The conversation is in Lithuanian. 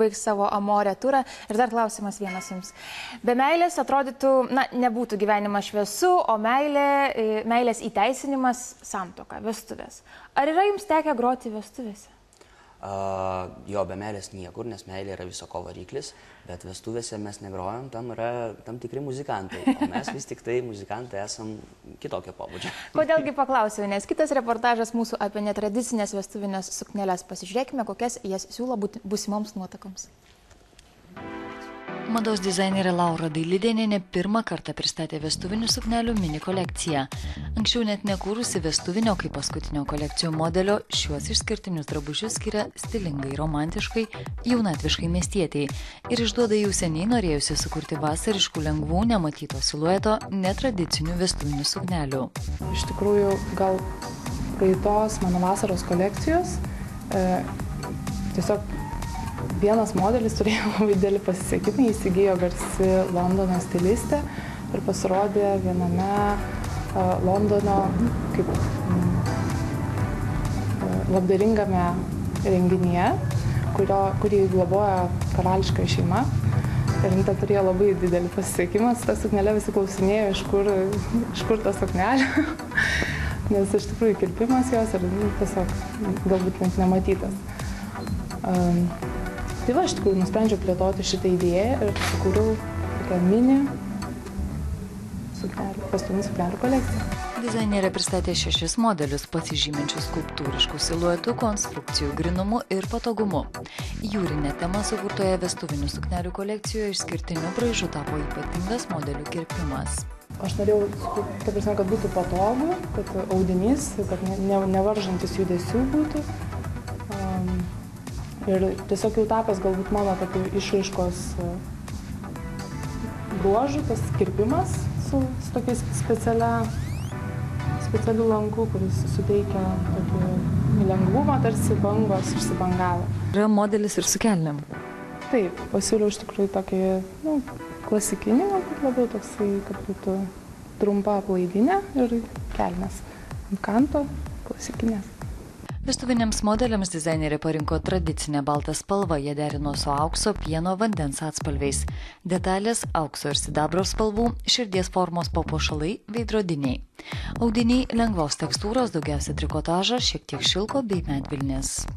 užbaigs savo amorę turą. Ir dar klausimas vienas jums. Be meilės atrodytų, nebūtų gyvenimas šviesu, o meilės įteisinimas santuoka, vestuvės. Ar yra jums tekę groti vestuvėse? Jo, be meilės niekur, nes meilė yra viso ko variklis, bet vestuvėse mes negrojam, tam yra tam tikri muzikantai, o mes vis tik tai muzikantai esam kitokio pobūdžio. Kodėlgi paklausiau, nes kitas reportažas mūsų apie netradicinės vestuvinės sukneles. Pasižiūrėkime, kokias jas siūlo būsimoms nuotakoms. Mados dizainerė Laura Dailidėnienė pirmą kartą pristatė vestuvinių suknelių mini kolekciją. Anksčiau net nekūrusi vestuvinio kaip paskutinio kolekcijų modelio, šiuos išskirtinius drabužius skiria stilingai, romantiškai, jaunatviškai miestietiai ir išduoda jau seniai norėjusi sukurti vasariškų lengvų nematyto silueto netradicinių vestuvinių suknelių. Iš tikrųjų, gal praeitos mano vasaros kolekcijos tiesiog vienas modelis turėjo labai didelį pasisekimą, įsigijo garsi Londono stilistė ir pasirodė viename Londono kaip labdaringame renginyje, kurį globoja karališka šeima. Ir jinai turėjo labai didelį pasisekimą, su ta suknelė visi klausinėjo, iš kur ta suknelė, nes iš tikrųjų kirpimas jos ir tiesiog galbūt net nematytas. Tai va, iš tikrųjų, nusprendžiau plėtoti šitą idėją ir sukūriau tokią mini vestuvinių suknelių kolekciją. Dizainerė pristatė 6 modelius, pasižyminčius skulptūriškų siluetų, konstrukcijų grynumu ir patogumu. Jūrinė tema sukurtoje vestuvinių suknelių kolekcijoje išskirtiniu braižu tapo ypatingas modelių kirpimas. Aš norėjau, kad būtų patogu, kad audinys, kad nevaržantis judesių būtų. Ir tiesiog jau tapęs galbūt mano tokių išraiškos bruožų, tas kirpimas su tokiais specialiu lanku, kuris suteikia tokį lengvumą, tarsi bangos išsibangavę. Yra modelis ir su kelnėm. Taip, pasiūliau iš tikrųjų tokį klasikinį, labiau toksai, kad būtų trumpa aplaidinė ir kelnės ant kanto klasikinės. Vestuviniams modeliams dizainerė parinko tradicinę baltą spalvą, jie derino su aukso, pieno, vandens atspalviais. Detalės aukso ir sidabro spalvų, širdies formos papuošalai, veidrodiniai. Audiniai lengvos tekstūros, daugiausia trikotažas, šiek tiek šilko bei medvilnės.